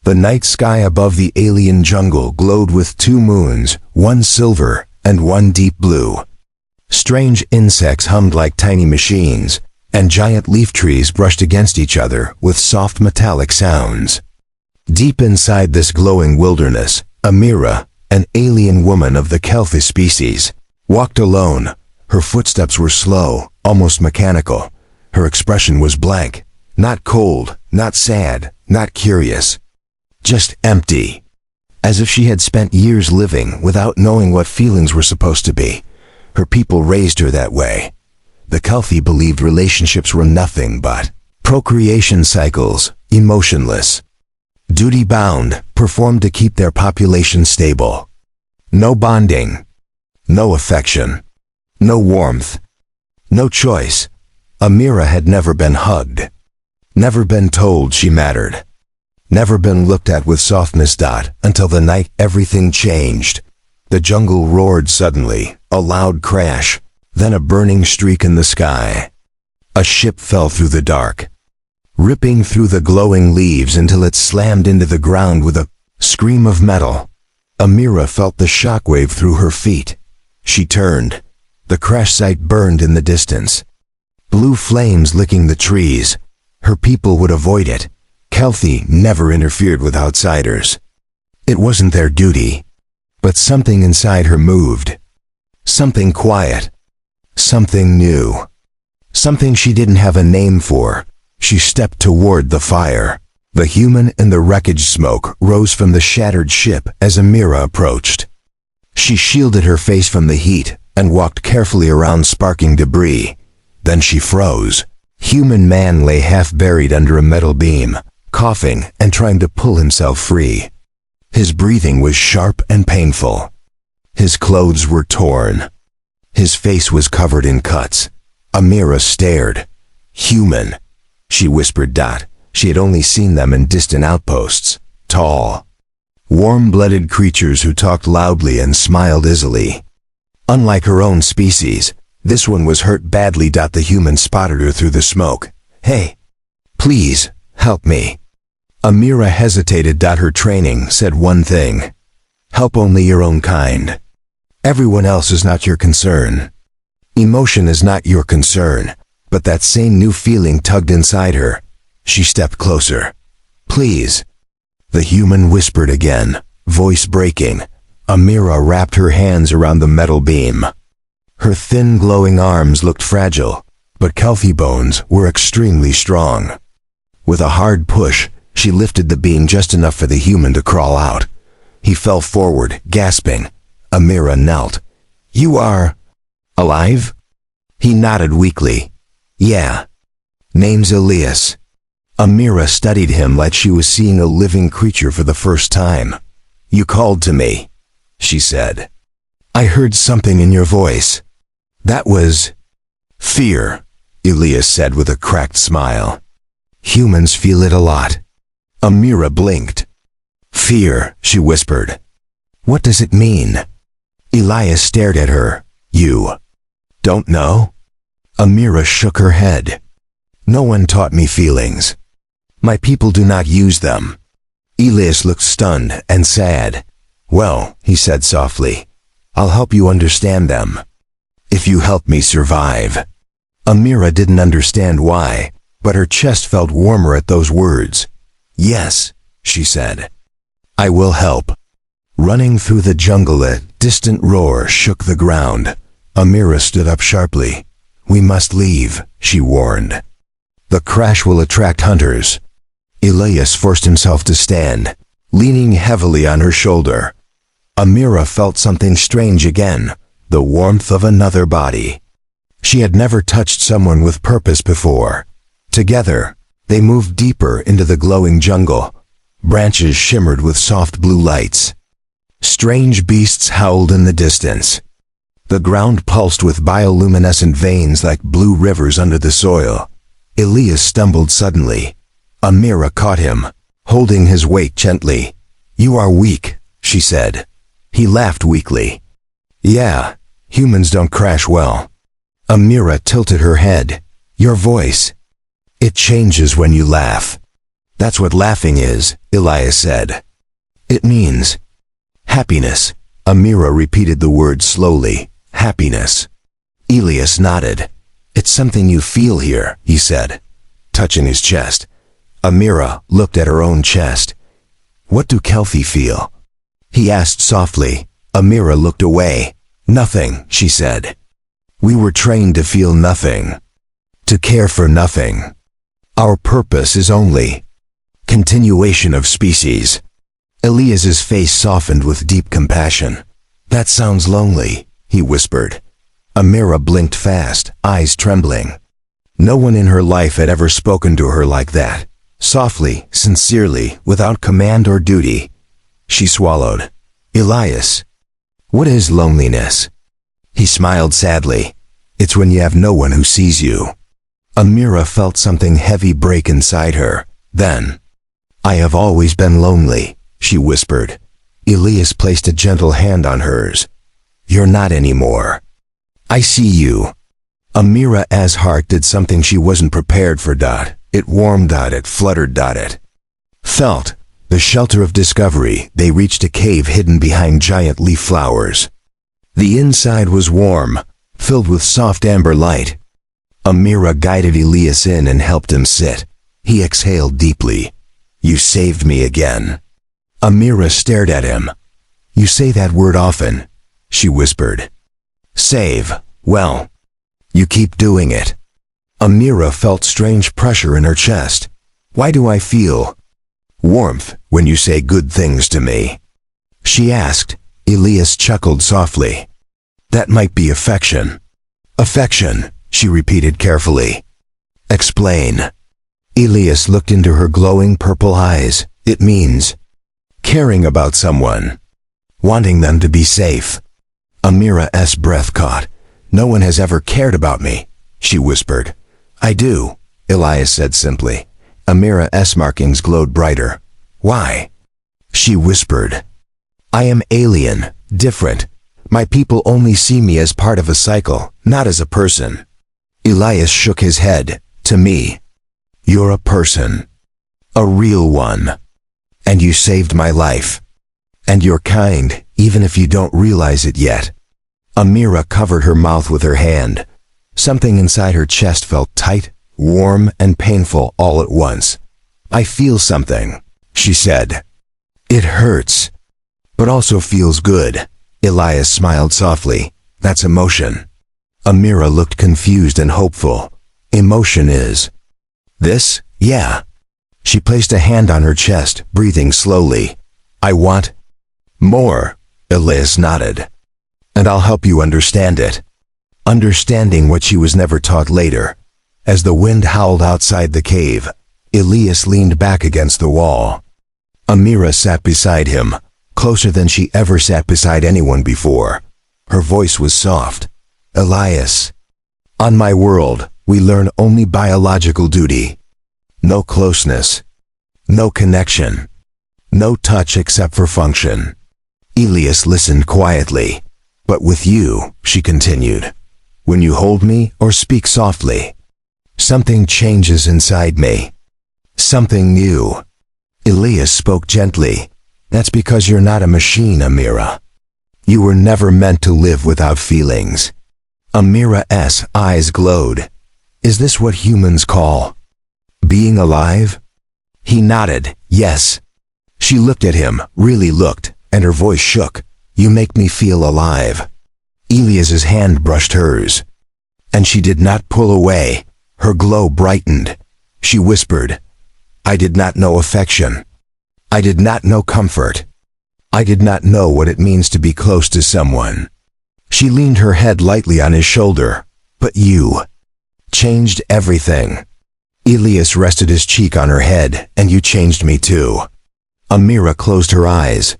The night sky above the alien jungle glowed with two moons, one silver and one deep blue. Strange insects hummed like tiny machines, and giant leaf trees brushed against each other with soft metallic sounds. Deep inside this glowing wilderness, Amira, an alien woman of the Kelthis species, walked alone. Her footsteps were slow, almost mechanical. Her expression was blank, not cold, not sad, not curious. Just empty. As if she had spent years living without knowing what feelings were supposed to be. Her people raised her that way. The Kelthi believed relationships were nothing but procreation cycles, emotionless. Duty-bound, performed to keep their population stable. No bonding. No affection. No warmth. No choice. Amira had never been hugged. Never been told she mattered. Never been looked at with softness. Until the night everything changed. The jungle roared suddenly, a loud crash, then a burning streak in the sky. A ship fell through the dark, ripping through the glowing leaves until it slammed into the ground with a scream of metal. Amira felt the shockwave through her feet. She turned. The crash site burned in the distance. Blue flames licking the trees. Her people would avoid it. Kelthi never interfered with outsiders. It wasn't their duty. But something inside her moved. Something quiet. Something new. Something she didn't have a name for. She stepped toward the fire. The human in the wreckage smoke rose from the shattered ship as Amira approached. She shielded her face from the heat and walked carefully around sparking debris. Then she froze. Human man lay half buried under a metal beam, coughing and trying to pull himself free. His breathing was sharp and painful. His clothes were torn. His face was covered in cuts. Amira stared. Human. She whispered. She had only seen them in distant outposts. Tall. Warm-blooded creatures who talked loudly and smiled easily. Unlike her own species, this one was hurt badly. The human spotted her through the smoke. Hey, please, help me. Amira hesitated. Her training said one thing. Help only your own kind. Everyone else is not your concern. Emotion is not your concern. But that same new feeling tugged inside her. She stepped closer. Please. The human whispered again, voice breaking. Amira wrapped her hands around the metal beam. Her thin glowing arms looked fragile, but Kelthi bones were extremely strong. With a hard push, she lifted the beam just enough for the human to crawl out. He fell forward, gasping. Amira knelt. You are alive? He nodded weakly. Yeah. Name's Elias. Amira studied him like she was seeing a living creature for the first time. You called to me, she said. I heard something in your voice. That was fear, Elias said with a cracked smile. Humans feel it a lot. Amira blinked. Fear, she whispered. What does it mean? Elias stared at her. You don't know? Amira shook her head. No one taught me feelings. My people do not use them. Elias looked stunned and sad. Well, he said softly, I'll help you understand them. If you help me survive. Amira didn't understand why, but her chest felt warmer at those words. Yes, she said. I will help. Running through the jungle, a distant roar shook the ground. Amira stood up sharply. We must leave, she warned. The crash will attract hunters. Elias forced himself to stand, leaning heavily on her shoulder. Amira felt something strange again, the warmth of another body. She had never touched someone with purpose before. Together, they moved deeper into the glowing jungle. Branches shimmered with soft blue lights. Strange beasts howled in the distance. The ground pulsed with bioluminescent veins like blue rivers under the soil. Elias stumbled suddenly. Amira caught him, holding his weight gently. You are weak, she said. He laughed weakly. Yeah, humans don't crash well. Amira tilted her head. Your voice. It changes when you laugh. That's what laughing is, Elias said. It means happiness. Amira repeated the word slowly. Happiness. Elias nodded. It's something you feel here, he said, touching his chest. Amira looked at her own chest. What do Kelfi feel? He asked softly. Amira looked away. Nothing, she said. We were trained to feel nothing, to care for nothing. Our purpose is only continuation of species. Elias's face softened with deep compassion. That sounds lonely, he whispered. Amira blinked fast, eyes trembling. No one in her life had ever spoken to her like that. Softly, sincerely, without command or duty. She swallowed. Elias, what is loneliness? He smiled sadly. It's when you have no one who sees you. Amira felt something heavy break inside her. Then, I have always been lonely, she whispered. Elias placed a gentle hand on hers. You're not anymore. I see you. Amira's heart did something she wasn't prepared for. It warmed. It fluttered. It felt the shelter of discovery. They reached a cave hidden behind giant leaf flowers. The inside was warm, filled with soft amber light. Amira guided Elias in and helped him sit. He exhaled deeply. You saved me again. Amira stared at him. You say that word often, she whispered. Save, well, you keep doing it. Amira felt strange pressure in her chest. Why do I feel warmth when you say good things to me? She asked. Elias chuckled softly. That might be affection. Affection, she repeated carefully. Explain. Elias looked into her glowing purple eyes. It means caring about someone, wanting them to be safe. Amira's breath caught. No one has ever cared about me, she whispered. I do, Elias said simply. Amira's markings glowed brighter. Why? She whispered. I am alien, different. My people only see me as part of a cycle, not as a person. Elias shook his head. To me, you're a person. A real one. And you saved my life. And you're kind, even if you don't realize it yet. Amira covered her mouth with her hand. Something inside her chest felt tight, warm, and painful all at once. I feel something, she said. It hurts, but also feels good. Elias smiled softly. That's emotion. Amira looked confused and hopeful. Emotion is this? Yeah. She placed a hand on her chest, breathing slowly. I want more. Elias nodded. And I'll help you understand it. Understanding what she was never taught later. As the wind howled outside the cave, Elias leaned back against the wall. Amira sat beside him, closer than she ever sat beside anyone before. Her voice was soft. Elias, on my world, we learn only biological duty. No closeness. No connection. No touch except for function. Elias listened quietly. But with you, she continued, when you hold me or speak softly, something changes inside me. Something new. Elias spoke gently. That's because you're not a machine, Amira. You were never meant to live without feelings. Amira's eyes glowed. Is this what humans call being alive? He nodded, yes. She looked at him, really looked, and her voice shook. You make me feel alive. Elias's hand brushed hers. And she did not pull away. Her glow brightened. She whispered, I did not know affection. I did not know comfort. I did not know what it means to be close to someone. She leaned her head lightly on his shoulder. But you changed everything. Elias rested his cheek on her head, and you changed me too. Amira closed her eyes,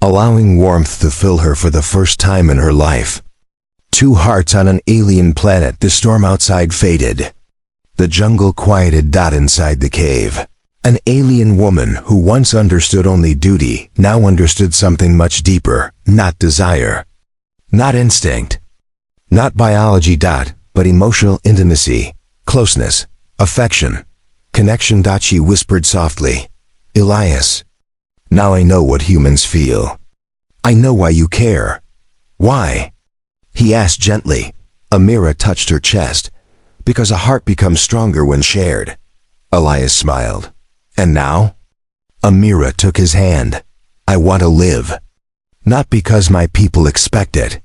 allowing warmth to fill her for the first time in her life. Two hearts on an alien planet. The storm outside faded. The jungle quieted. Inside the cave, an alien woman who once understood only duty now understood something much deeper. Not desire, not instinct, not biology. But emotional intimacy, closeness, affection. Connection. She whispered softly. Elias. Now I know what humans feel. I know why you care. Why? He asked gently. Amira touched her chest. Because a heart becomes stronger when shared. Elias smiled. And now? Amira took his hand. I want to live. Not because my people expect it,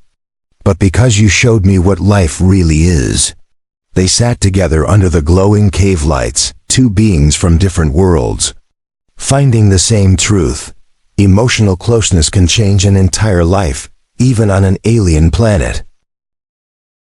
but because you showed me what life really is. They sat together under the glowing cave lights, two beings from different worlds, finding the same truth. Emotional closeness can change an entire life, even on an alien planet.